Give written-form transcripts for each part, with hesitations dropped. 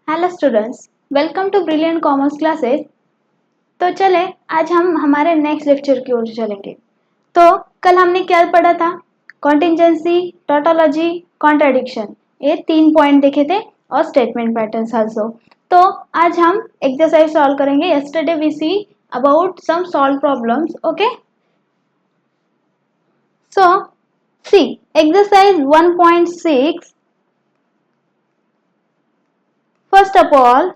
Hello students, welcome to brilliant commerce classes. तो चले आज हम हमारे नेक्स्ट लेक्चर की ओर चलेंगे। तो कल हमने क्या पढ़ा था? कॉन्टिंजेंसी, टोटोलॉजी, कॉन्ट्राडिक्शन, ये 3 पॉइंट देखे थे और स्टेटमेंट पैटर्न्स आल्सो। तो आज हम एक्सरसाइज सॉल्व करेंगे। Yesterday we see about some solve problems. Okay, so see exercise 1.6। First of all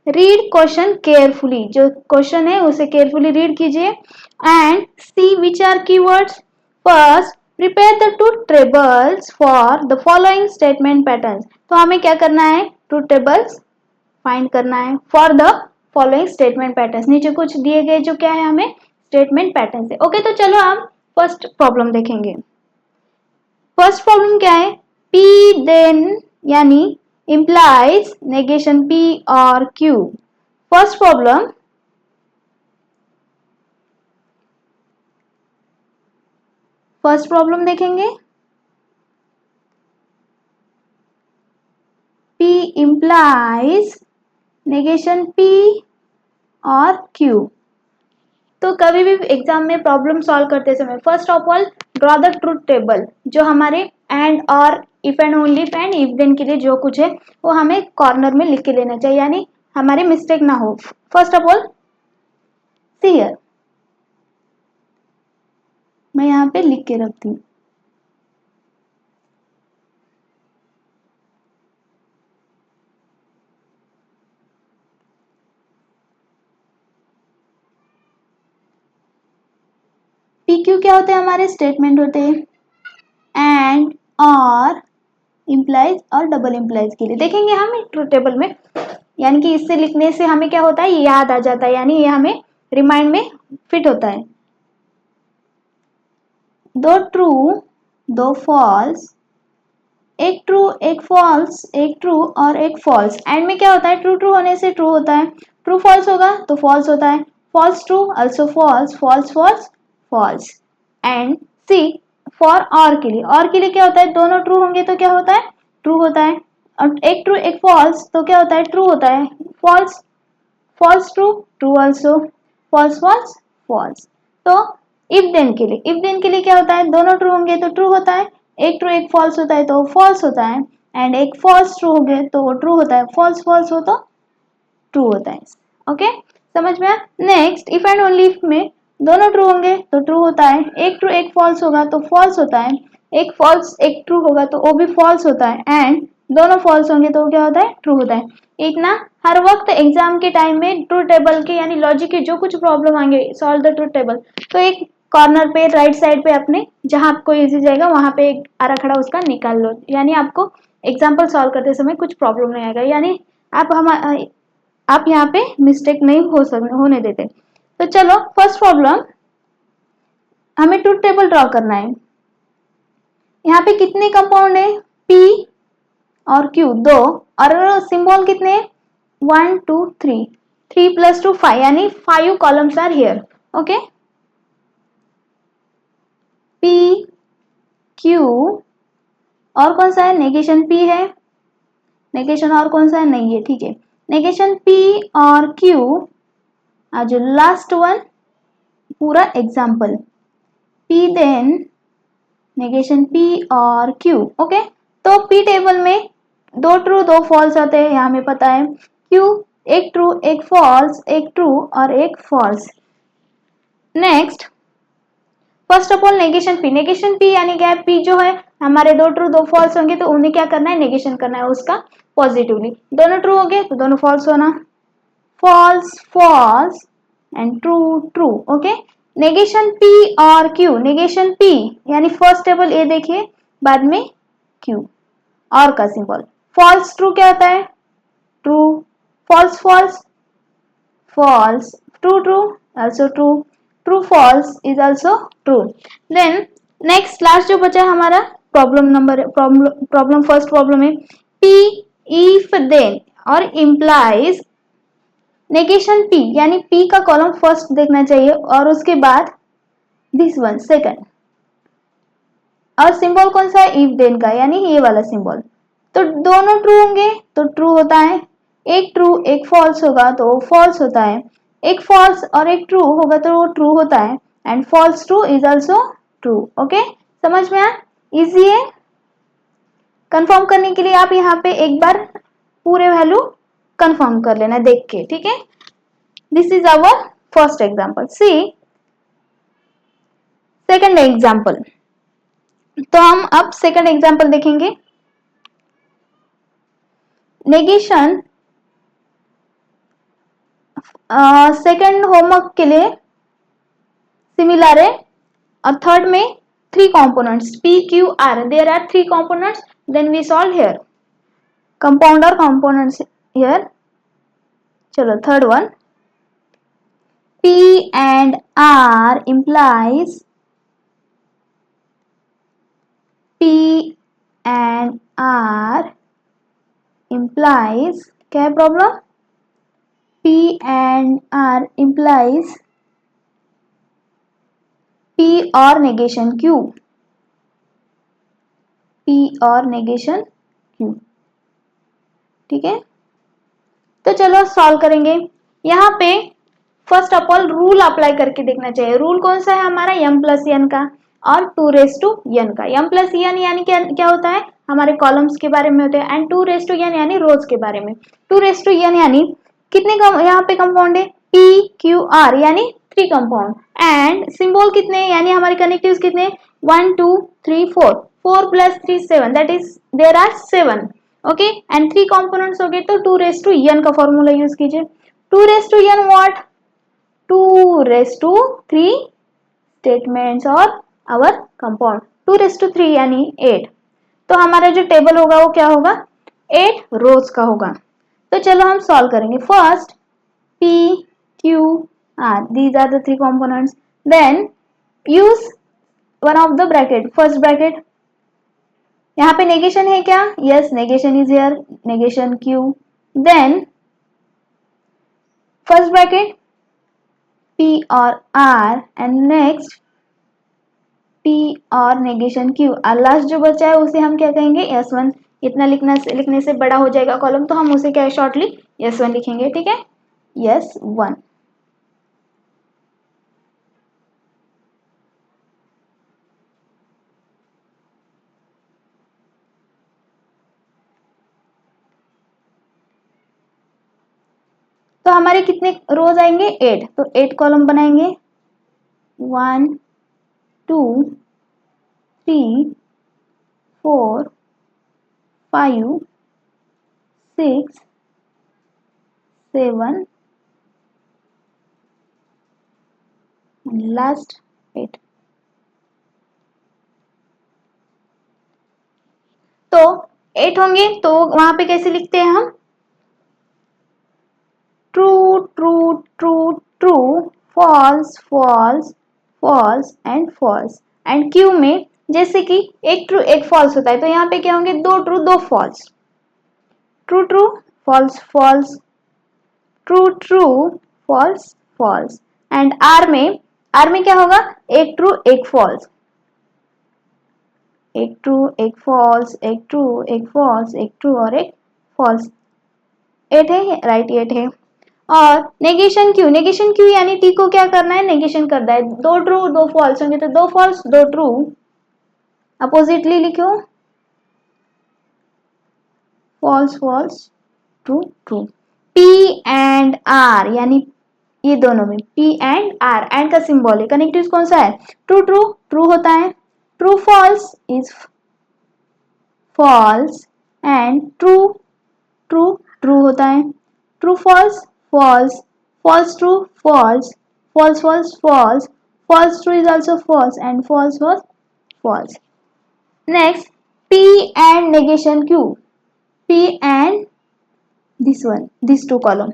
read question carefully. जो क्वेश्चन है उसे केयरफुली रीड कीजिए and see which are keywords. First, prepare the truth tables for the following statement patterns. तो हमें क्या करना है? Truth tables find करना है for the following statement patterns. नीचे कुछ दिए गए जो क्या है हमें स्टेटमेंट पैटर्न है। ओके, तो चलो हम फर्स्ट प्रॉब्लम देखेंगे। फर्स्ट प्रॉब्लम क्या है? पी देन यानी implies negation P और Q। फर्स्ट प्रॉब्लम देखेंगे। P implies negation P और Q। तो कभी भी एग्जाम में प्रॉब्लम सॉल्व करते समय first of all draw the truth table. जो हमारे एंड और if and only and if then के लिए जो कुछ है वो हमें कॉर्नर में लिख के लेना चाहिए, यानी हमारे मिस्टेक ना हो। First of all see here, मैं यहाँ पे लिख के रखती हूँ। PQ क्या होते हैं? हमारे स्टेटमेंट होते हैं एंड और इम्प्लाइज और डबल इम्प्लाइज के लिए देखेंगे हम ट्रूथ टेबल में, यानी कि इससे लिखने से हमें क्या होता है, ये याद आ जाता है, यानी ये हमें रिमाइंड में फिट होता है। दो ट्रू दो फॉल्स, एक ट्रू एक फॉल्स, एक ट्रू और एक फॉल्स। एंड में क्या होता है? ट्रू ट्रू होने से ट्रू होता है, ट्रू फॉल्स होगा तो फॉल्स होता है, false true also false, false false false. And see for और के लिए क्या होता है? दोनों ट्रू होंगे तो क्या होता है? ट्रू होता है। और एक ट्रू एक फॉल्स तो क्या होता है? ट्रू होता है। False false true, true also, false false false. तो इफ देन के लिए क्या होता है? दोनों ट्रू होंगे तो ट्रू होता है, एक ट्रू एक फॉल्स होता है तो फॉल्स होता है, एंड एक फॉल्स ट्रू हो गए तो वो ट्रू होता है, फॉल्स फॉल्स हो तो ट्रू होता है। ओके, समझ में आया? Next if and only if में दोनों ट्रू होंगे तो ट्रू होता है, एक ट्रू एक फॉल्स होगा तो फॉल्स होता है, एक फॉल्स एक ट्रू होगा तो वो भी फॉल्स होता है, एंड दोनों फॉल्स होंगे तो क्या होता है? ट्रू होता है। एक ना हर वक्त एग्जाम के टाइम में ट्रूथ टेबल के यानी लॉजिक के जो कुछ प्रॉब्लम आएंगे सॉल्व द ट्रूथ टेबल, तो एक कॉर्नर पे राइट साइड पे अपने जहां आपको इजी जाएगा वहां पे एक आरा खड़ा उसका निकाल लो, यानी आपको एग्जाम्पल सॉल्व करते समय कुछ प्रॉब्लम नहीं आएगा, यानी आप यहाँ पे मिस्टेक नहीं होने देते। तो चलो फर्स्ट प्रॉब्लम, हमें ट्रूथ टेबल ड्रॉ करना है। यहाँ पे कितने कंपाउंड है? P और Q दो, और सिंबल कितने? 1 2 3, 3 + 2 5, यानी 5 columns are here. Okay, P Q और कौन सा है? नेगेशन P है, नेगेशन और कौन सा है? नहीं है, ठीक है। नेगेशन P और Q, आज लास्ट वन पूरा example P then negation P और Q। ओके, तो P टेबल में दो ट्रू दो फॉल्स आते हैं, यहाँ हमें पता है। Q एक ट्रू एक फॉल्स, एक ट्रू और एक false. Next first of all negation P यानी क्या है? P जो है हमारे दो ट्रू दो फॉल्स होंगे तो उन्हें क्या करना है? नेगेशन करना है उसका पॉजिटिवली। दोनों ट्रू होंगे तो दोनों फॉल्स होना, false false and true true. Okay, negation P और Q, नेगेशन P यानी फर्स्ट टेबल ए देखिए, बाद में Q और का सिंबल। फॉल्स ट्रू क्या होता है? True, false false false, true true also true, true false is also true. Then next last जो बचा है हमारा प्रॉब्लम फर्स्ट प्रॉब्लम है P इफ देन और इम्प्लाइज नेगेशन P, यानी P का कॉलम फर्स्ट देखना चाहिए और उसके बाद दिस वन सेकंड, और सिंबल कौन सा है? इफ देन का, यानी ये वाला सिंबल। तो दोनों ट्रू होंगे तो ट्रू होता है, एक ट्रू एक फॉल्स होगा तो वो फॉल्स होता है, एक फॉल्स और एक ट्रू होगा तो वो ट्रू होता है, and false true is also true. Okay, समझ में आया? इजी है। कंफर्म करने के लिए आप यहाँ पे एक बार पूरे वैल्यू कंफर्म कर लेना देख के, ठीक है। This is our first example. See second example. तो हम अब सेकंड एग्जाम्पल देखेंगे। नेगेशन सेकंड होमवर्क के लिए सिमिलर है, और थर्ड में three components p q r, there are three components, then we solve here compounder components here। चलो third one, p and r implies p and r implies क्या है problem? p and r implies p और negation q, p और negation q, ठीक है। तो चलो solve करेंगे। यहाँ पे first of all rule apply करके देखना चाहिए। रूल कौन सा है हमारा? m प्लस एन का और 2 रेस टू n का। m प्लस एन यानी क्या होता है? हमारे कॉलम्स के बारे में होते हैं, एंड 2 रेस टू n यानी रोज के बारे में। 2 रेस टू n यानी कितने यहाँ पे कंपाउंड है? p q r यानी 3 कंपाउंड, एंड सिंबल कितने यानी हमारे कनेक्टिव्स कितने? 1 2 3 4, 4 plus 3 7, that is there are 7। Okay, and 3 components हो गए तो 2 रेस टू n का फॉर्मूला यूज कीजिए। 2 raise to n what? 2 raised to 3 statements और our compound। 2 raised to 3 यानी 8। तो हमारा जो टेबल होगा वो क्या होगा? 8 रोज का होगा। तो चलो हम सॉल्व करेंगे। First p q r, these are the three components, then use one of the bracket, first bracket। यहाँ पे नेगेशन है क्या? yes, negation is here, negation q, then first bracket p और r, and next p और negation q, और last जो बचा है उसे हम क्या कहेंगे? s1। इतना लिखने से बड़ा हो जाएगा कॉलम, तो हम उसे क्या शॉर्टली s1 लिखेंगे, ठीक है, s1। तो हमारे कितने रोज आएंगे? 8, तो 8 कॉलम बनाएंगे। 1 2 3 4 5 6 7 लास्ट 8। तो 8 होंगे तो वहां पे कैसे लिखते हैं हम? True true true true, false false false and false, and Q में जैसे कि एक ट्रू एक फॉल्स होता है, तो यहाँ पे क्या होंगे? 2 true 2 false. True true false false, true true false false, and R में क्या होगा? एक ट्रू एक फॉल्स, एक ट्रू एक फॉल्स, एक ट्रू एक फॉल्स, एक ट्रू और एक फॉल्स। 8 है, राइट 8 है। और नेगेशन क्यू यानी टी को क्या करना है? नेगेशन करना है। 2 ट्रू 2 फॉल्स होंगे तो 2 फॉल्स 2 ट्रू, अपोजिटली लिखो, false false true true. P and R यानी ये दोनों में पी एंड आर, एंड का सिंबल है, कनेक्टिव कौन सा है? ट्रू ट्रू ट्रू होता है, true false is false, and true true true होता है, true false false, false true false, false false false, false true is also false, and false was false। Next, p and negation q, p and this one, these two column,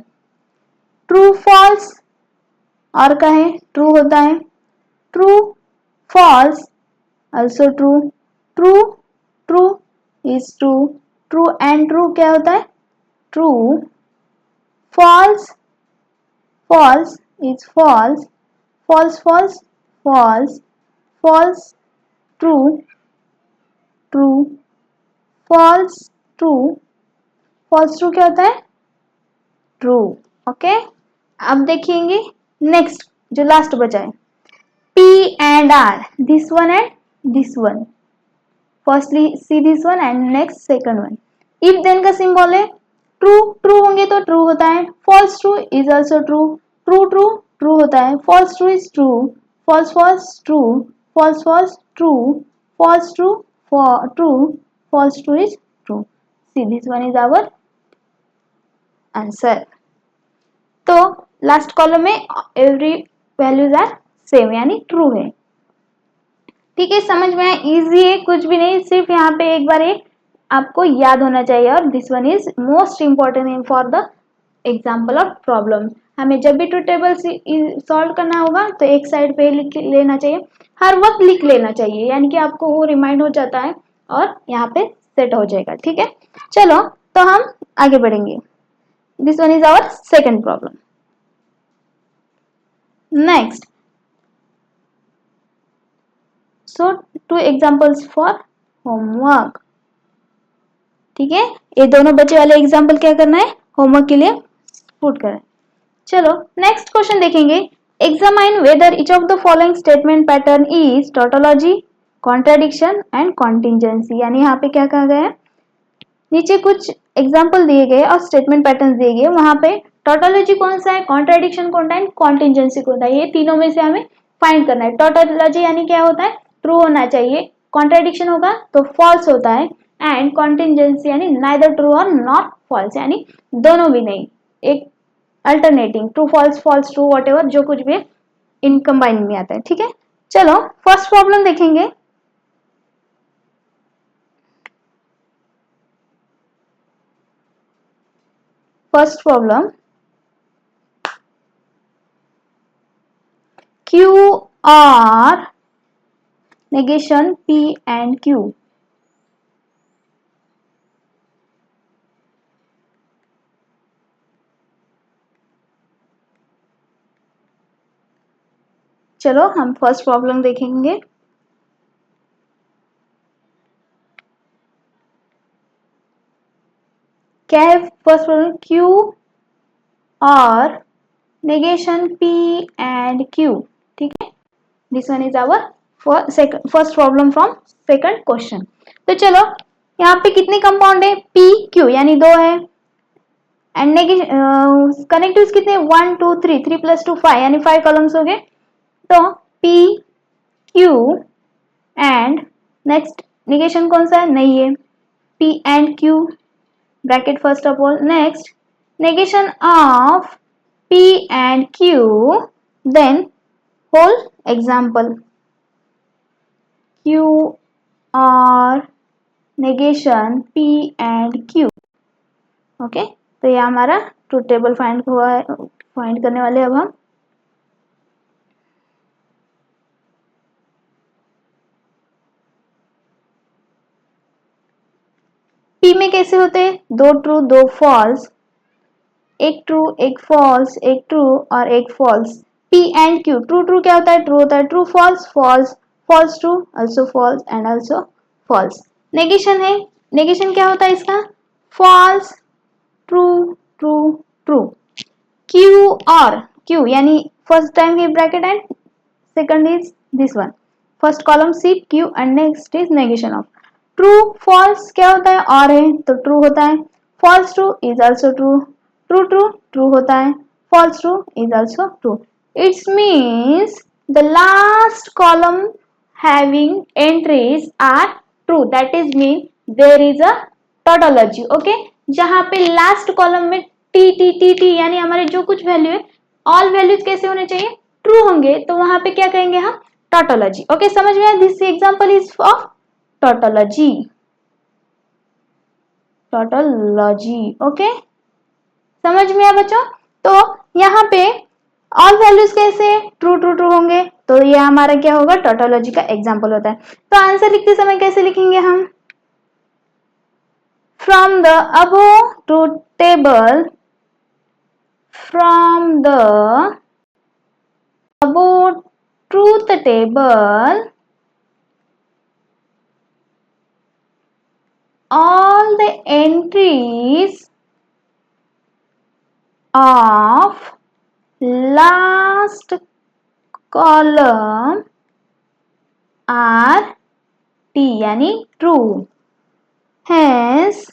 true false और का है true होता है, true false also true, true true is true, true and true क्या होता है? true, false false is false, false false false, false true true, false true, false true क्या होता है? ट्रू। ओके, अब देखेंगे नेक्स्ट जो लास्ट बचा है, P and R, this one and this one. Firstly see this one and next second one. If then का symbol है ट्रू, ट्रू होंगे तो ट्रू होता है, false true is also true, true true true होता है, false true is true, false false true, false false true, false true true, false true is true. See this one is our answer. तो last column में every values are same यानी true है. ठीक है, समझ में आया, इजी है, कुछ भी नहीं, सिर्फ यहाँ पे एक बार एक आपको याद होना चाहिए. और this one is most important for the example of problem. हमें जब भी ट्रू टेबल सॉल्व करना होगा तो एक साइड पे लिख लेना चाहिए, हर वक्त लिख लेना चाहिए, यानी कि आपको वो रिमाइंड हो जाता है और यहाँ पे सेट हो जाएगा. ठीक है, चलो तो हम आगे बढ़ेंगे. This one is our second problem. Next, so 2 examples for homework. ठीक है, ये दोनों बच्चे वाले एग्जाम्पल क्या करना है, होमवर्क के लिए पुट करें. चलो नेक्स्ट क्वेश्चन देखेंगे. Examine whether each of the following statement pattern is tautology, contradiction and contingency. यानी यहाँ पे क्या कहा गया है, नीचे कुछ एग्जाम्पल दिए गए और स्टेटमेंट पैटर्न दिए गए, वहां पे टोटोलॉजी कौन सा है, कॉन्ट्राडिक्शन कौन सा है, कॉन्टिजेंसी कौन सा है, ये तीनों में से हमें फाइंड करना है. टोटोलॉजी यानी क्या होता है, ट्रू होना चाहिए, कॉन्ट्राडिक्शन होगा तो फॉल्स होता है, एंड कॉन्टिजेंसी यानी नाइदर ट्रू और नॉट फॉल्स, यानी दोनों भी नहीं, एक alternating true false false true what जो कुछ भी इन कंबाइन में आता है. ठीक है, चलो फर्स्ट प्रॉब्लम देखेंगे. First problem, Q or negation P and Q. चलो हम फर्स्ट प्रॉब्लम देखेंगे. क्या है फर्स्ट प्रॉब्लम, Q और negation P and Q. ठीक है, this one is our first problem from second question. तो चलो यहाँ पे कितने कंपाउंड है, P Q यानी 2 है, एंड कनेक्टिव्स कितने 1 2 3, 3 + 2 5 यानी 5 कॉलम्स हो गए. तो P Q and next negation कौन सा है, नहीं है, P and Q bracket first of all, next negation of P and Q, then whole example Q or negation P and Q. Okay, तो ये हमारा ट्रूथ टेबल फाइंड हुआ है, फाइंड करने वाले अब हम. P में कैसे होते हैं, 2 ट्रू 2 फॉल्स, एक ट्रू एक फॉल्स, एक ट्रू और एक false. P and Q, true true क्या होता है, ट्रू होता है, true false false, false true also false and also false. Negation है, नेगेशन क्या होता है इसका, false true true true. Q और Q यानी फर्स्ट टाइम की bracket and second is this one, first column see Q and next is negation of. True false क्या होता है, और है तो ट्रू होता है, false true is also true, true true true होता है, false true is also true. It's means the last column having entries are true, that is mean there is a tautology. Okay, जहां पे लास्ट column में T T T T यानी हमारे जो कुछ वैल्यू है, ऑल वैल्यूज कैसे होने चाहिए, ट्रू होंगे, तो वहां पे क्या कहेंगे हम, टोटोलॉजी. ओके, समझ में आया, this example is of tautology, tautology. Okay, समझ में आया बच्चों. तो यहाँ पे ऑल वैल्यूज कैसे ट्रू ट्रू ट्रू होंगे, तो ये हमारा क्या होगा, टोटोलॉजी का एग्जांपल होता है. तो आंसर लिखते समय कैसे लिखेंगे हम, from the above truth table, from the above truth table, all the entries of last column are T यानी true. Hence,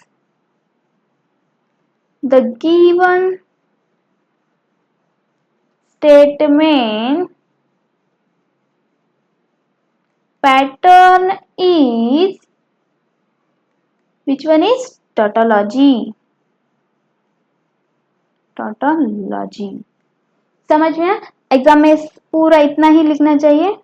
the given statement pattern is, which one is tautology. Tautology. समझ में? Exam में पूरा इतना ही लिखना चाहिए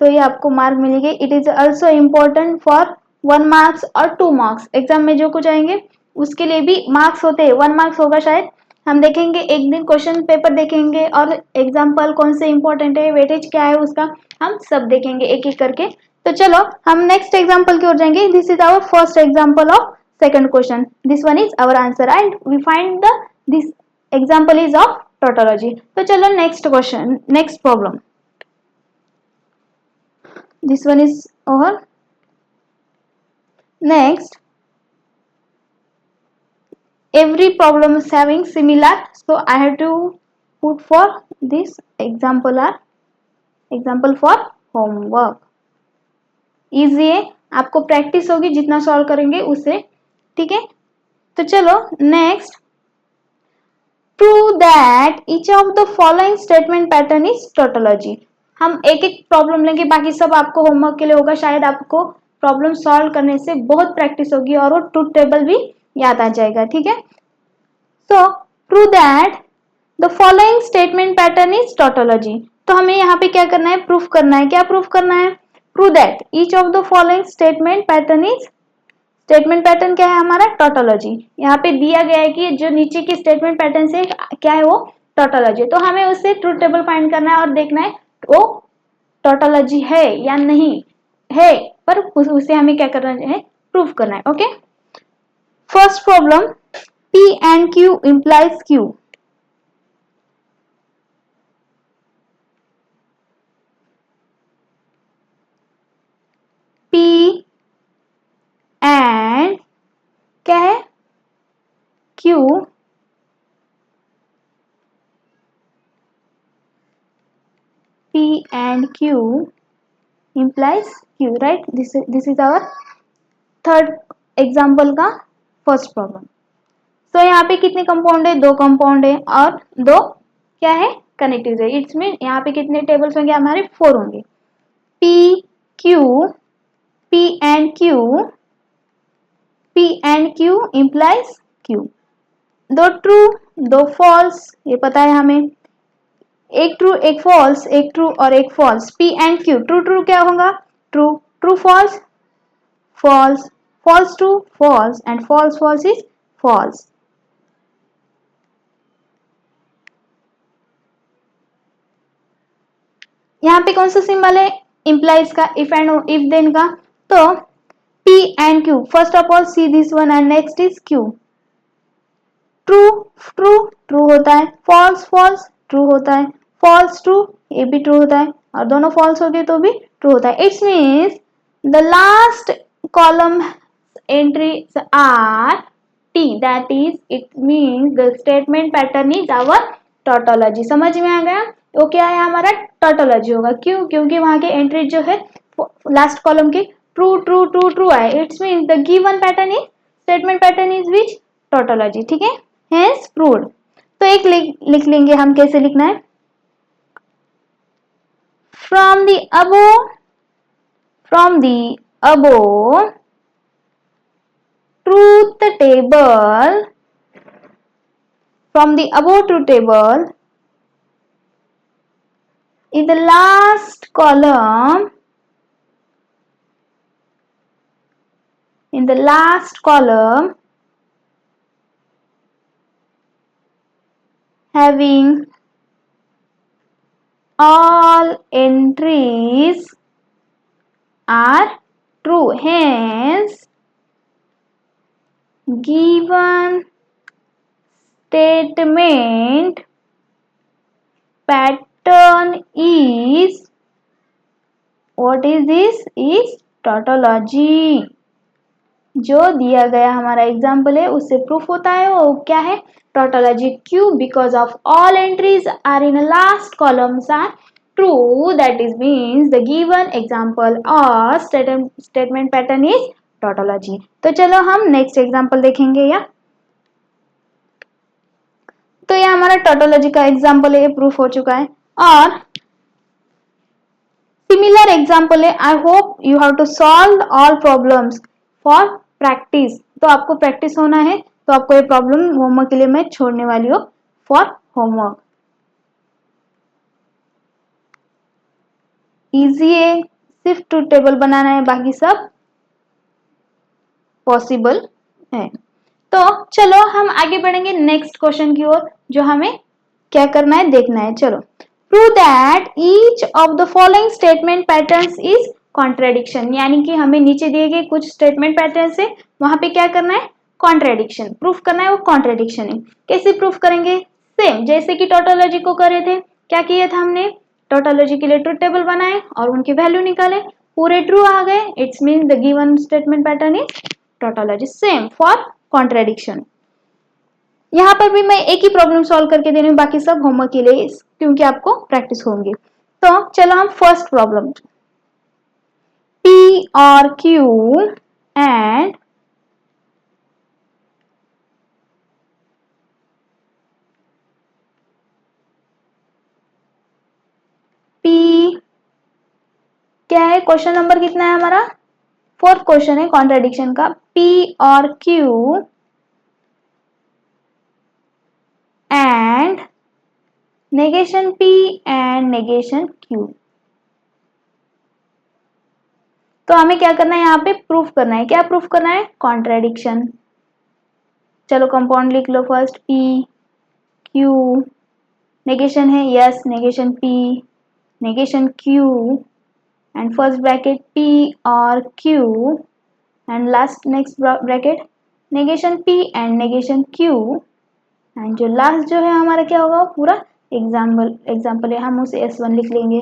तो ये आपको मार्क मिलेंगे. It is also important for 1 marks और 2 मार्क्स. एग्जाम में जो कुछ आएंगे उसके लिए भी मार्क्स होते हैं. 1 मार्क्स होगा शायद. हम देखेंगे एक दिन क्वेश्चन पेपर देखेंगे और एग्जाम्पल कौन से इंपॉर्टेंट है, वेटेज क्या है उसका, हम सब देखेंगे एक एक करके. तो चलो हम नेक्स्ट एग्जाम्पल की ओर जाएंगे. This is our first example of second question. This one is our answer and we find the this example is of tautology. तो चलो next question, next problem. This one is over. Next, every problem is having similar, so I have to put for this example for homework. Easy है, आपको practice होगी जितना solve करेंगे उससे. ठीक है, तो चलो next. Prove that each of the following statement pattern is tautology. हम एक एक प्रॉब्लम लेंगे, बाकी सब आपको होमवर्क के लिए होगा. शायद आपको प्रॉब्लम सॉल्व करने से बहुत प्रैक्टिस होगी और वो ट्रूथ टेबल भी याद आ जाएगा. ठीक है, सो prove that the following statement pattern is tautology. तो हमें यहाँ पे क्या करना है, प्रूफ करना है. क्या प्रूफ करना है? Prove that each of the following statement pattern is, statement pattern क्या है हमारा? टोटोलॉजी. यहाँ पे दिया गया है कि जो नीचे के स्टेटमेंट पैटर्न से क्या है वो टोटोलॉजी. तो हमें उससे ट्रूथ टेबल फाइंड करना है और देखना है वो टोटोलॉजी है या नहीं है, पर उसे हमें क्या करना है, प्रूफ करना है. Okay, first problem, P and Q implies Q. P and क्या है? Q P and Q implies Q, right? This is our third example का फर्स्ट प्रॉब्लम. तो यहाँ पे कितने कंपाउंड है? 2 कंपाउंड है और 2 क्या है? कनेक्टिव है. इट्स मीन यहाँ पे कितने टेबल्स होंगे हमारे? 4 होंगे. P Q, P and Q implies Q. 2 true 2 false, ये पता है हमें. एक ट्रू एक फॉल्स, एक ट्रू और एक false. P and Q, true true क्या होगा? True. True false, false. False true, false. And false false is false. यहाँ पे कौन सा सिंबल है? implies का, if and if then का. तो P and Q, first of all see this one and next is Q. True true true होता है, false false true होता है, false true ये भी true होता है और दोनों false हो गए तो भी true होता है. It means the last column entries are T, that is it means the statement pattern is our tautology. समझ में आ गया? वो क्या है हमारा? tautology होगा. क्यों? क्योंकि वहां के एंट्री जो है लास्ट कॉलम के ट्रू ट्रू ट्रू ट्रू आए. It's mean the given pattern is, statement pattern is which? tautology. ठीक है, hence proved. तो एक लिख लेंगे हम, कैसे लिखना है? from the above truth table, from the above truth table, in the last column, having all entries are true, hence given statement pattern is, what is this? Is tautology. जो दिया गया हमारा एग्जाम्पल है उससे प्रूफ होता है वो क्या है? tautology Q because of all entries are in the last columns are true. That is means the given example or statement pattern is tautology. तो चलो हम नेक्स्ट एग्जांपल देखेंगे या तो ये हमारा टोटोलॉजी का एग्जाम्पल है, प्रूफ हो चुका है। और सिमिलर एग्जाम्पल है, I hope you have to solve all problems for practice. तो आपको प्रैक्टिस होना है, तो आपको ये प्रॉब्लम होमवर्क के लिए मैं छोड़ने वाली हूँ फॉर होमवर्क। इजी है, सिर्फ ट्रूथ टेबल बनाना है, बाकी सब पॉसिबल है। तो चलो हम आगे बढ़ेंगे नेक्स्ट क्वेश्चन की ओर, जो हमें क्या करना है देखना है। चलो, prove that each of the following statement patterns is contradiction, यानी कि हमें नीचे दिए गए कुछ स्टेटमेंट पैटर्न है, वहां पे क्या करना है, कॉन्ट्रेडिक्शन प्रूफ करना है, वो कॉन्ट्रेडिक्शन है। कैसे प्रूफ करेंगे, सेम जैसे कि टोटोलॉजी को करे थे। क्या किया था हमने, टोटोलॉजी के लिए ट्रूथ टेबल बनाए और उनकी वैल्यू निकाले, पूरे ट्रू आ गए, it's mean the given statement pattern is tautology. Same for contradiction. यहाँ पर भी मैं एक ही प्रॉब्लम सॉल्व करके दे रही हूँ, बाकी सब होमवर्क के लिए, क्योंकि आपको प्रैक्टिस होंगी। तो चलो हम फर्स्ट प्रॉब्लम, P और Q एंड P क्या है, क्वेश्चन नंबर कितना है हमारा, फोर्थ क्वेश्चन है कॉन्ट्रेडिक्शन का। P और Q and negation P and negation Q। तो हमें क्या करना है, यहाँ पे प्रूफ करना है। क्या प्रूफ करना है, कॉन्ट्रेडिक्शन। चलो कंपाउंड लिख लो, फर्स्ट P Q, नेगेशन है, yes, negation P negation Q and first bracket P और Q and last next bracket negation P and negation Q and जो लास्ट जो है हमारा क्या होगा, पूरा एग्जाम्पल है, हम उसे S1 लिख लेंगे,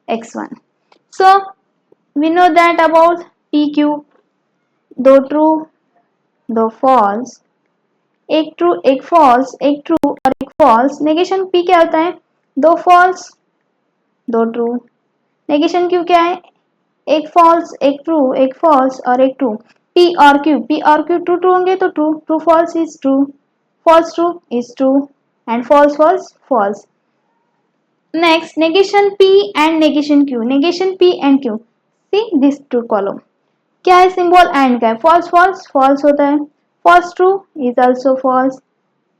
X1। So we know that about PQ, दो ट्रू दो फॉल्स, एक ट्रू एक फॉल्स, एक ट्रू और एक फॉल्स। नेगेशन P क्या होता है, दो फॉल्स दो ट्रू। नेगेशन Q क्या है, एक फॉल्स एक ट्रू, एक फॉल्स और एक ट्रू। P और Q ट्रू ट्रू होंगे तो true, true false is true, false true is true and false false false. Next negation P and negation Q, negation P and Q, see this two column, क्या है, symbol and का है, false false false होता है, false true is also false,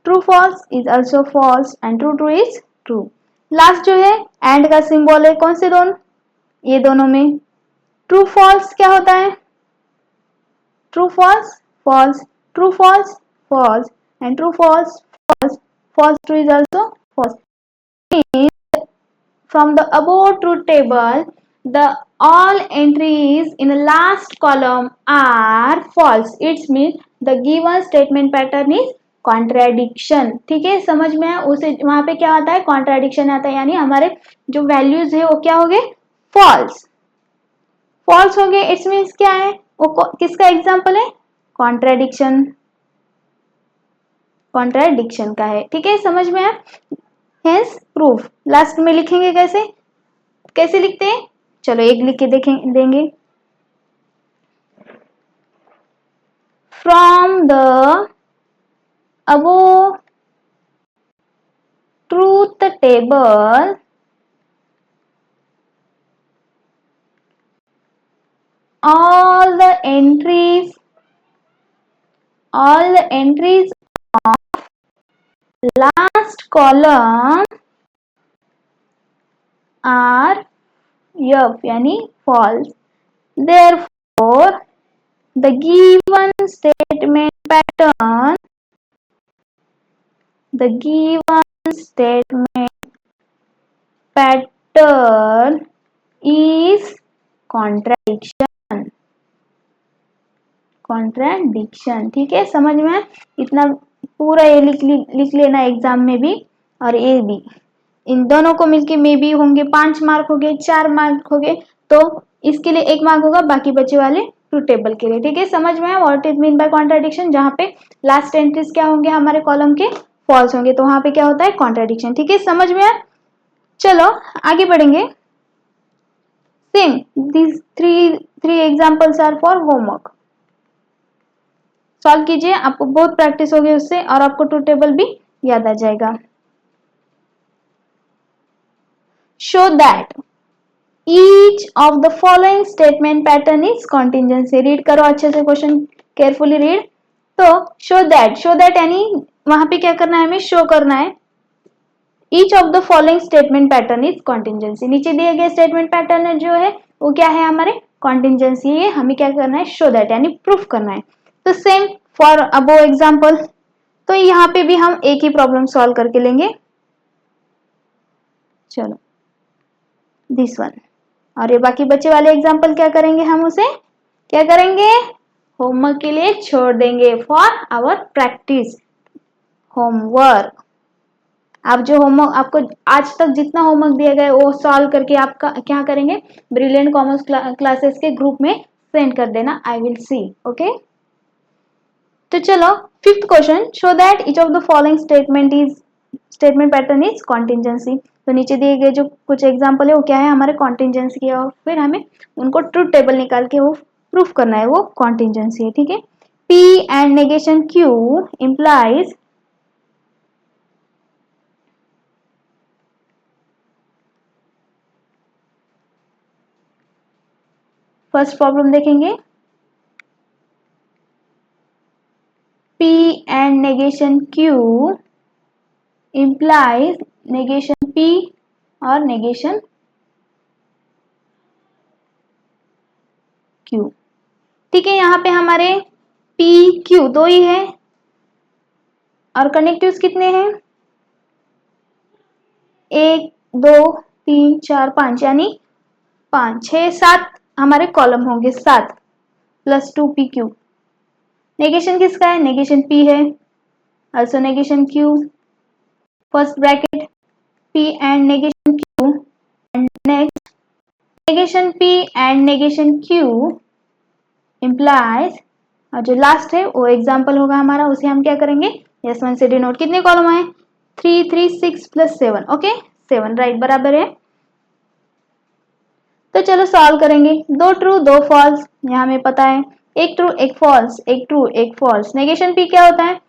true false is also false and true true is true. Last जो है and का symbol है, कौन से दोनों, ये दोनों में ट्रू फॉल्स क्या होता है, true false false, true false false and true false false, false true is also false. From the above truth table, the all entries in the last column are false. It means the given statement pattern is contradiction. ठीक है, समझ में आया, उसे वहां पे क्या आता है, contradiction आता है, यानी हमारे जो वैल्यूज है वो क्या हो गए, फॉल्स फॉल्स हो गए। इट्स मीन्स क्या है, वो किसका एग्जाम्पल है, कॉन्ट्रेडिक्शन, कॉन्ट्रेडिक्शन का है। ठीक है, समझ में आया, हेंस प्रूफ। लास्ट में लिखेंगे कैसे, कैसे लिखते हैं, चलो एक लिख के देंगे, from the above truth table all the entries of last column are F यानी false. Therefore the given statement pattern is contradiction। ठीक है, समझ में, इतना पूरा ये लिख लेना एग्जाम में भी और ये भी, इन दोनों को मिलके में भी होंगे 5 मार्क हो गए, 4 मार्क हो गए, तो इसके लिए 1 मार्क होगा, बाकी बचे वाले ट्रू टेबल के लिए। ठीक है, समझ में what is mean by contradiction, जहां पे लास्ट एंट्रीज क्या होंगे हमारे कॉलम के, फॉल्स होंगे, तो वहां पे क्या होता है, कॉन्ट्राडिक्शन। ठीक है, समझ में आया? चलो आगे बढ़ेंगे। Same these three examples are for homework. Solve कीजिए, आपको बहुत प्रैक्टिस होगी उससे और आपको ट्रूथ टेबल भी याद आ जाएगा। Show that each of the following statement pattern is contingency. Read करो अच्छे से, क्वेश्चन केयरफुली रीड। तो शो दैट यानी वहां पे क्या करना है, हमें शो करना है each of the following statement pattern is contingency. नीचे दिए गए स्टेटमेंट पैटर्न जो है वो क्या है, हमारे कॉन्टिजेंसी है। हमें क्या करना है, शो दैट यानी प्रूफ करना है। तो सेम फॉर अबोव एग्जांपल, तो यहाँ पे भी हम एक ही प्रॉब्लम सॉल्व करके लेंगे। चलो दिस वन, और ये बाकी बच्चे वाले एग्जांपल क्या करेंगे, हम उसे क्या करेंगे, होमवर्क के लिए छोड़ देंगे, फॉर आवर प्रैक्टिस होमवर्क। आप जो होमवर्क आपको आज तक जितना होमवर्क दिया गया है वो सॉल्व करके आपका क्या करेंगे, ब्रिलियंट कॉमर्स क्लासेस के ग्रुप में सेंड कर देना, आई विल सी। ओके, तो चलो fifth question, show that each of the following statement pattern is contingency. तो नीचे दिए गए जो कुछ एग्जांपल है वो क्या है, हमारे कॉन्टिजेंसी के, और फिर हमें उनको ट्रूथ टेबल निकाल के वो प्रूफ करना है वो कॉन्टिजेंसी है। ठीक है, P and negation Q implies first problem देखेंगे, P and negation Q implies negation P और negation Q। ठीक है, यहाँ पे हमारे P Q दो ही है और कनेक्टिव्स कितने हैं, 1 2 3 4 5, यानी 5 6 7 हमारे कॉलम होंगे, 7 प्लस 2 PQ। नेगेशन किसका है, नेगेशन P है, also negation Q। First bracket P and negation Q, and next negation P and negation Q implies, और जो लास्ट है वो एग्जाम्पल होगा हमारा, उसे हम क्या करेंगे, S1 से डिनोट। कितने कॉलम आए, 3 3 6 प्लस 7, ओके 7 राइट बराबर है। तो चलो सॉल्व करेंगे, दो ट्रू दो फॉल्स, यहाँ हमें पता है, एक ट्रू एक फॉल्स, एक ट्रू एक फॉल्स। नेगेशन P क्या होता है,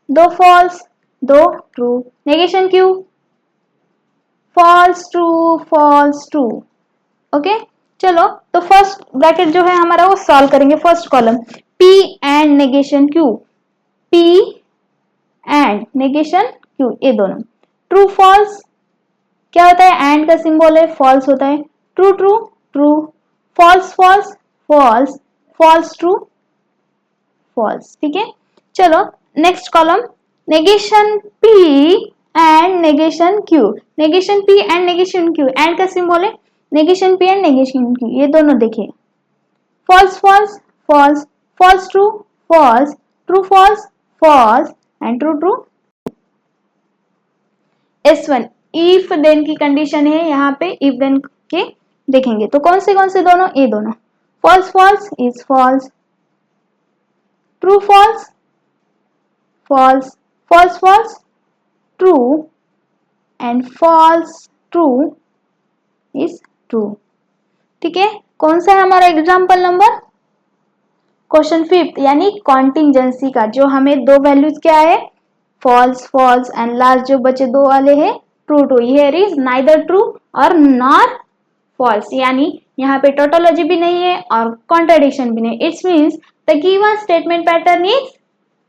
दो फॉल्स दो true. Negation Q false true. Okay, चलो तो फर्स्ट ब्रैकेट जो है हमारा वो सॉल्व करेंगे। First column P and negation Q, P and negation Q, ये दोनों ट्रू फॉल्स क्या होता है, एंड का सिंबल है, फॉल्स होता है, true true true, false false false, false true false. ठीक है, चलो next column negation P and negation Q। Negation P and negation Q, and का सिंबल है, negation P and negation Q, ये दोनों देखिए, false false false, false true false, true false false and true true. S1 if then की condition है, यहाँ पे if then के देखेंगे तो कौन से दोनों, ये दोनों, false false is false, true false false, false false true and false true is true. ठीक है, कौन सा है हमारा एग्जाम्पल नंबर, क्वेश्चन फिफ्थ, यानी कॉन्टिजेंसी का, जो हमें दो वैल्यूज क्या है, फॉल्स फॉल्स एंड लास्ट जो बचे दो वाले हैं true true. Here is neither true और नॉर फॉल्स, यानी यहाँ पे टोटोलॉजी भी नहीं है और कॉन्ट्रडिक्शन भी नहीं। It's means the given statement pattern is,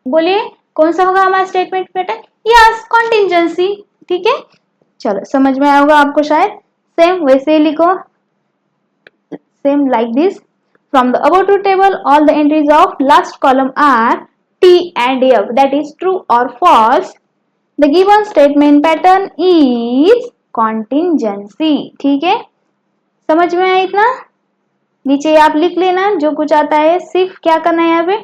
बोलिए कौन सा होगा हमारा स्टेटमेंट पैटर्न, यस कॉन्टिजेंसी। ठीक है, चलो समझ में आया होगा आपको शायद। सेम वैसे ही लिखो, same like this, from the above truth table all the entries of last column are T and F, that is true or false, the given statement pattern is contingency। ठीक है, समझ में आया इतना, नीचे आप लिख लेना जो कुछ आता है, सिर्फ क्या करना है, यहाँ पे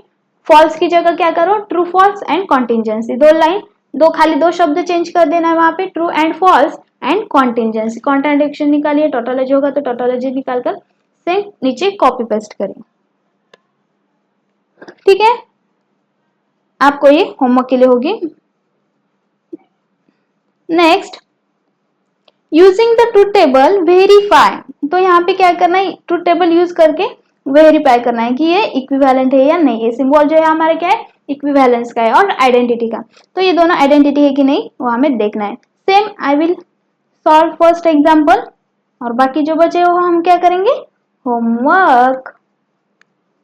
फॉल्स की जगह क्या करो, ट्रू फॉल्स एंड कॉन्टिजेंसी, दो लाइन दो खाली दो शब्द चेंज कर देना है वहां पे, true and false and contingency. Contradiction निकालिए, टोटोलॉजी होगा तो टोटोलॉजी निकालकर से नीचे कॉपी पेस्ट करें। ठीक है, आपको ये होमवर्क के लिए होगी। Next, using the truth table verify. तो यहाँ पे क्या करना है, ट्रूथ टेबल यूज करके वेरीफाई करना है कि ये इक्विवेलेंट है या नहीं। ये सिंबल जो है हमारा क्या है, इक्विवेलेंस का है और आइडेंटिटी का। तो ये दोनों आइडेंटिटी है कि नहीं वो हमें देखना है। Same I will solve first example, और बाकी जो बचे वो हम क्या करेंगे, होमवर्क।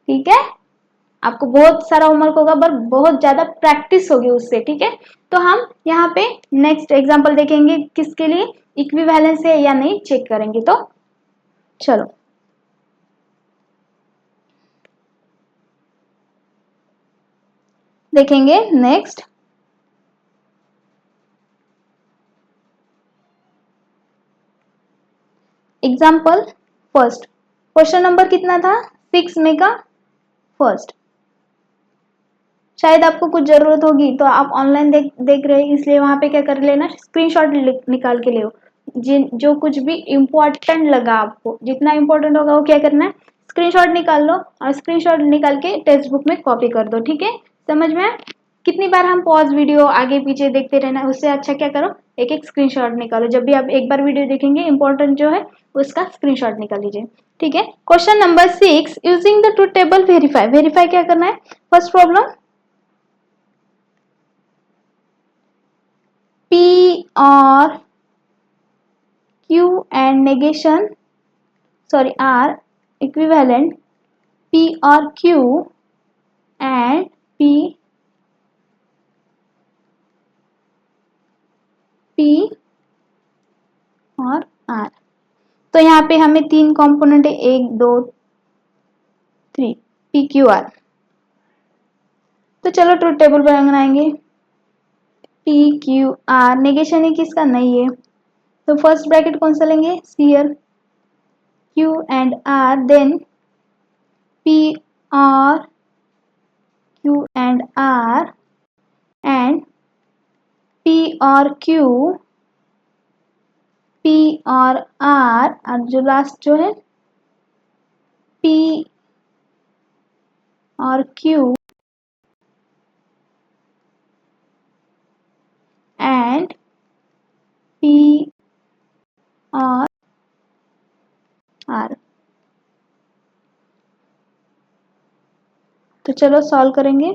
ठीक है, आपको बहुत सारा होमवर्क होगा पर बहुत ज्यादा प्रैक्टिस होगी उससे। ठीक है, तो हम यहाँ पे नेक्स्ट एग्जांपल देखेंगे किसके लिए इक्विवेलेंस है या नहीं चेक करेंगे। तो चलो देखेंगे next example. First question number कितना था, 6 में का फर्स्ट। शायद आपको कुछ जरूरत होगी तो आप ऑनलाइन देख रहे हैं, इसलिए वहां पे क्या कर लेना, स्क्रीनशॉट निकाल के ले। जिन जो कुछ भी इम्पोर्टेंट लगा आपको, जितना इम्पोर्टेंट होगा वो क्या करना है, स्क्रीनशॉट निकाल लो और स्क्रीनशॉट निकाल के टेक्स्ट बुक में कॉपी कर दो। ठीक है, समझ में आया? कितनी बार हम पॉज वीडियो आगे पीछे देखते रहना, उससे अच्छा क्या करो, एक एक स्क्रीनशॉट निकालो। जब भी आप एक बार वीडियो देखेंगे इंपॉर्टेंट जो है उसका स्क्रीनशॉट निकाल लीजिए। ठीक है, question number 6, using the truth table verify. Verify क्या करना है, first problem, P or Q and negation, sorry, are equivalent. P or Q and P और R। तो यहाँ पे हमें तीन कंपोनेंट है, 1 2 3, P Q R। तो चलो ट्रूथ टेबल बनाएंगे। P Q R नेगेशन है किसका, नहीं है, तो फर्स्ट ब्रैकेट कौन सा लेंगे, here Q and R, then P or Q and R and P और Q, P और R, और जो लास्ट जो है P और Q एंड P और R। तो चलो सॉल्व करेंगे।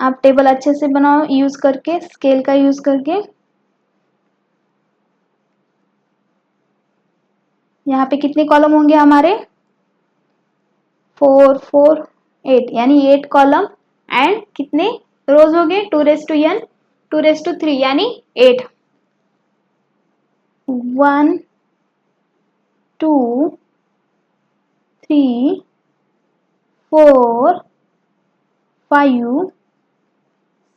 आप टेबल अच्छे से बनाओ यूज करके, स्केल का यूज करके। यहाँ पे कितने कॉलम होंगे हमारे, 4 4 8, यानी 8 कॉलम एंड कितने रोज हो गए, 2n 2 3 यानी 8। 1 2 3 4 5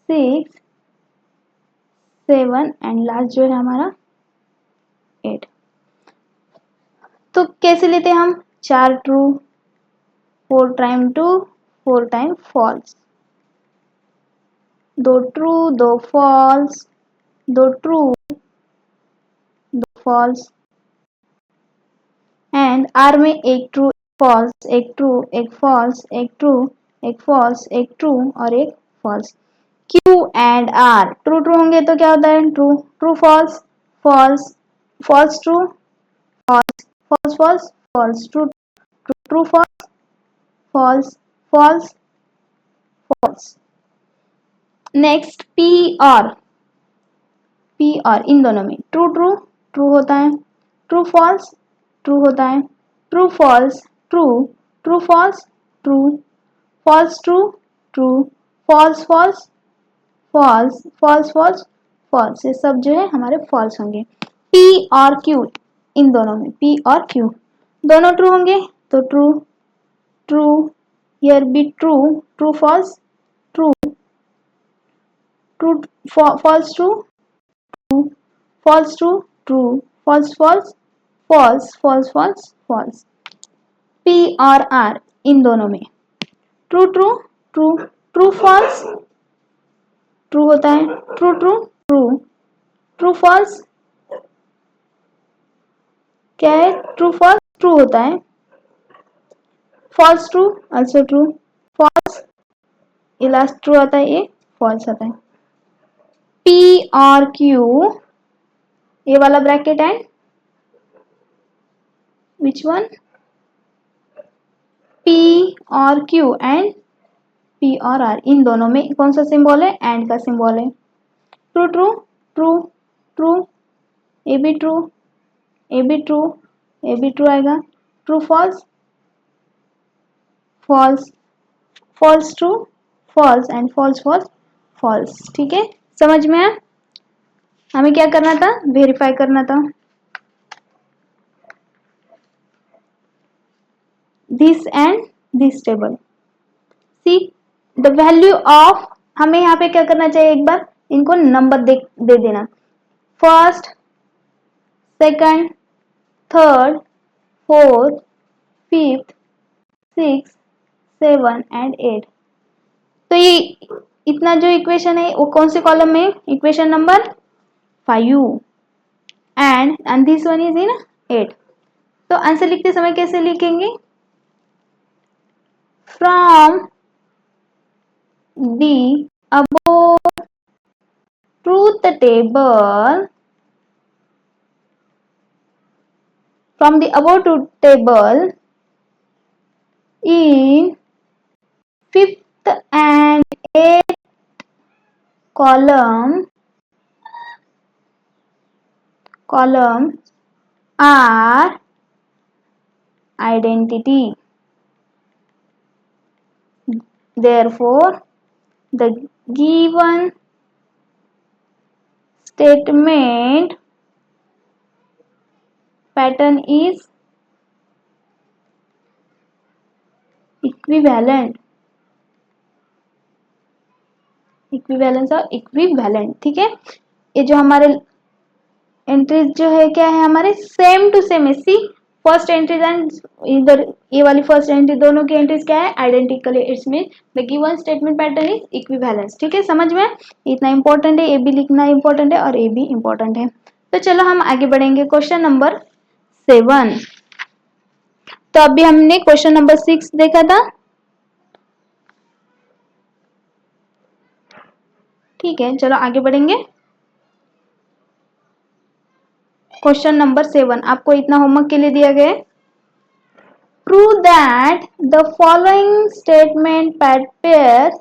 6 7 एंड लास्ट जो है हमारा 8। तो कैसे लेते हैं हम, 4 true, 4 time true, 4 time false, 2 true 2 false, 2 true 2 false, and R में एक ट्रू फॉल्स, एक ट्रू एक फॉल्स, एक ट्रू एक फॉल्स, एक ट्रू और एक false. Q and R true true होंगे तो क्या होता है, true true false, false false true, false false false, false true, true false, false false false. Next P और इन दोनों में ट्रू ट्रू ट्रू होता है, ट्रू फॉल्स ट्रू होता है, true false true, true false true, false true true, false false false, false false false, ये सब जो है हमारे फॉल्स होंगे। पी और क्यू, इन दोनों में पी और क्यू दोनों ट्रू होंगे तो ट्रू ट्रू, हियर बी true, true false true, true false true, false true true, false false false, false false false। P और R इन दोनों में true true true, true false true होता है, true true true, true false क्या है, true false true होता है, false true also true, false ये लास्ट ट्रू आता है, ये फॉल्स आता है। पी और क्यू, ये वाला bracket and which one, P और क्यू एंड पी और आर, इन दोनों में कौन सा सिंबल है, एंड का सिंबल है। ट्रू ट्रू ट्रू ट्रू, ए भी ट्रू, ए भी ट्रू, ए भी ट्रू आएगा। True false, false, false true, false and false false false. ठीक है, समझ में आया। हमें क्या करना था, वेरीफाई करना था। This and this table, see the value of, हमें यहाँ पे क्या करना चाहिए, एक बार इनको नंबर दे देना। First, second, third, fourth, fifth, six, seven and eight. तो ये इतना जो इक्वेशन है वो कौन से कॉलम में, equation number 5 and this one is in 8। तो आंसर लिखते समय कैसे लिखेंगे, from the above truth table, from the above truth table in fifth and eighth column are identity. Therefore, the given statement pattern is equivalent. Equivalence और equivalent. ठीक है, ये जो हमारे एंट्रीज जो है क्या है, हमारे सेम टू सेम है। सी फर्स्ट एंट्रीज एंड इधर ये वाली फर्स्ट एंट्री, दोनों की एंट्रीज क्या है, आइडेंटिकल है। It's mean the given statement pattern is equivalence. ठीक है, समझ में, इतना इंपॉर्टेंट है, ए भी लिखना इंपॉर्टेंट है और ए भी इंपॉर्टेंट है। तो चलो हम आगे बढ़ेंगे, क्वेश्चन नंबर 7। तो अभी हमने क्वेश्चन नंबर 6 देखा था। ठीक है, चलो आगे बढ़ेंगे। क्वेश्चन नंबर 7 आपको इतना होमवर्क के लिए दिया गया है। Prove that the following statement pairs,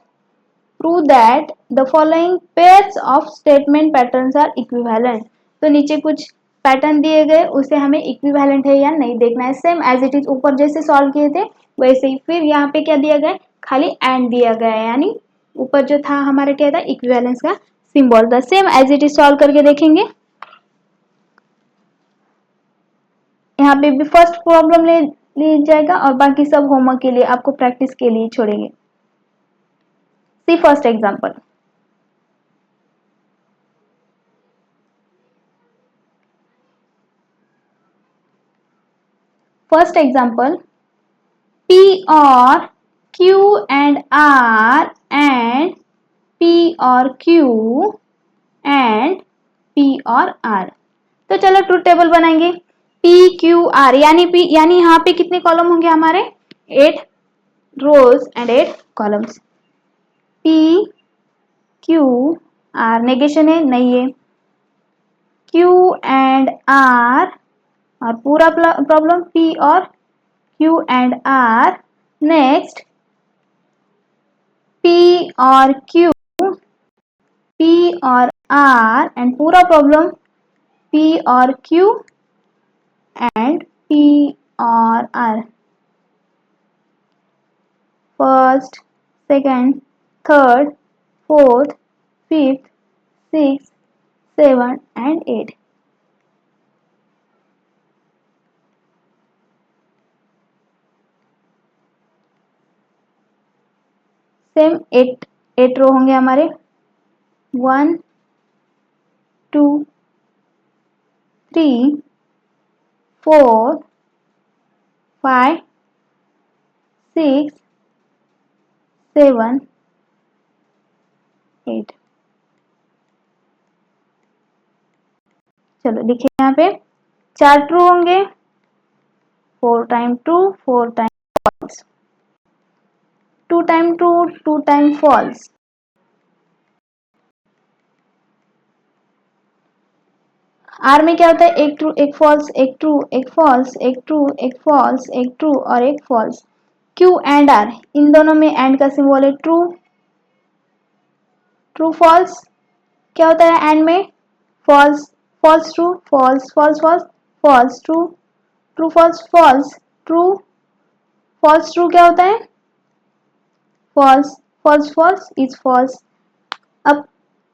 prove that the following pairs of statement patterns are equivalent। तो नीचे कुछ पैटर्न दिए गए, उसे हमें इक्विवेलेंट है या नहीं देखना है। सेम एज इट इज ऊपर जैसे सॉल्व किए थे वैसे ही। फिर यहाँ पे क्या दिया गया, खाली एंड दिया गया है, यानी ऊपर जो था हमारा क्या था, इक्विवेलेंस का सिंबल था। Same as it is solve करके देखेंगे। यहाँ पे भी फर्स्ट प्रॉब्लम ले जाएगा और बाकी सब होमवर्क के लिए, आपको प्रैक्टिस के लिए छोड़ेंगे। C first example, first example, P और Q and R and P और Q and P और R। तो चलो ट्रूथ टेबल बनाएंगे। P Q R यानी यहाँ पे कितने कॉलम होंगे हमारे, 8 rows and 8 columns. P Q R negation है, नहीं है। Q एंड R और पूरा प्रॉब्लम P और Q and R। Next P और Q, P और R एंड पूरा प्रॉब्लम P और Q एंड P और R। First, second, third, fourth, fifth, six, seven and 8। Same 8 row होंगे हमारे। 1 2 3 4 5 6 7 8। चलो लिखे यहाँ पे 4 ट्रू होंगे, 4 time true 4 time false, 2 time true 2 time false, R में क्या होता है, एक ट्रू एक फॉल्स, एक ट्रू एक फॉल्स, एक ट्रू एक फॉल्स, एक ट्रू और एक फॉल्स। क्यू एंड आर, इन दोनों में एंड का सिंबल है ट्रू, ट्रू फॉल्स। क्या होता है एंड में, false false true, false false false, false true, true false false true, false true क्या होता है, false false false is false. अब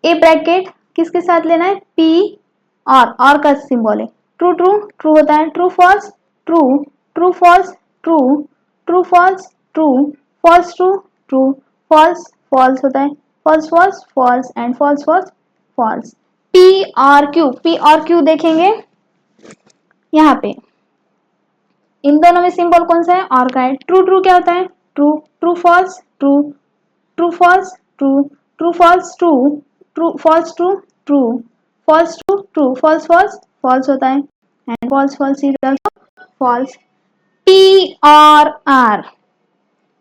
ए ब्रैकेट किसके साथ लेना है, पी और का सिंबल है ट्रू ट्रू, ट्रू होता है, true false true, true false true, true false true, false true true, false false होता है, false false false and false false false. P और क्यू देखेंगे यहाँ पे, इन दोनों में सिंबल कौन सा है, और का है। ट्रू ट्रू क्या होता है, true, true false true, true false true, true false true, true false true true, false true true, false false false होता है and false false is also false. T और आर,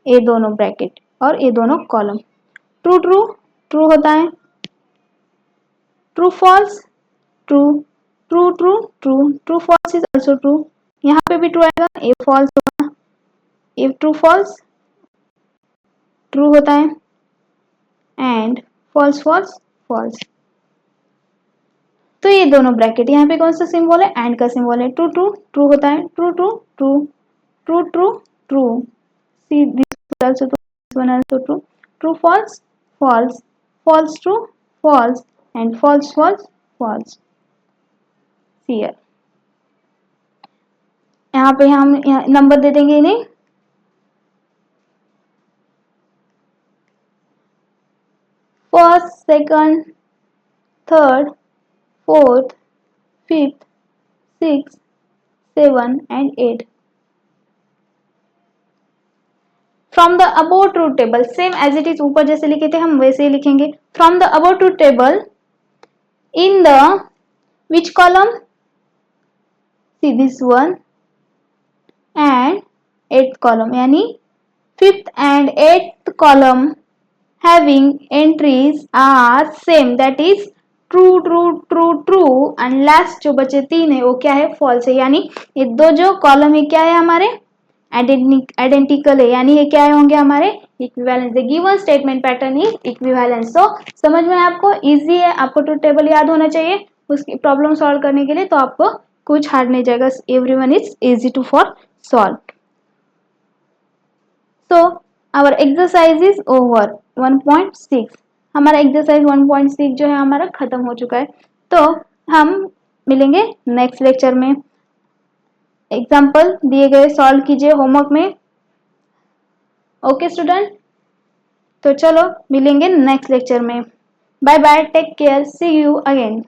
ये दोनों ब्रैकेट और ये दोनों कॉलम, ट्रू ट्रू ट्रू होता है, true false true, true true true, true false is also true, यहाँ पे भी ट्रू आएगा, ये फॉल्स होगा, ये ट्रू फॉल्स ट्रू होता है एंड फॉल्स फॉल्स फॉल्स। तो ये दोनों ब्रैकेट, यहाँ पे कौन सा सिंबल है, एंड का सिंबल है, ट्रू ट्रू ट्रू होता है, true true true, true true true, see this also true, this one also true, true false false, false true false and false false false. Here यहाँ पे हम number दे देंगे इन्हें, first second third fourth, fifth, sixth, seven and 8. From the above truth table, same as it is, ऊपर जैसे लिखे थे हम वैसे ही लिखेंगे। From the above truth table, in the which column? See this one and 8th column, यानी 5th and 8th column having entries are same, that is true true true true and last जो बचे 3 है वो क्या है, false है। यानी ये दो जो कॉलम है क्या है हमारे आइडेंटिकल है, यानी ये क्या है होंगे हमारे equivalence. The given statement pattern is equivalence. तो समझ में आपको इजी है, आपको ट्रूथ टेबल याद होना चाहिए उसकी प्रॉब्लम सॉल्व करने के लिए, तो आपको कुछ हार्ड नहीं जाएगा, everyone is easy to for solve. So our exercise is over 1.6, हमारा एक्सरसाइज 1.6 जो है हमारा खत्म हो चुका है। तो हम मिलेंगे नेक्स्ट लेक्चर में, एग्जाम्पल दिए गए सॉल्व कीजिए होमवर्क में। ओके स्टूडेंट, तो चलो मिलेंगे नेक्स्ट लेक्चर में। Bye bye, take care, see you again.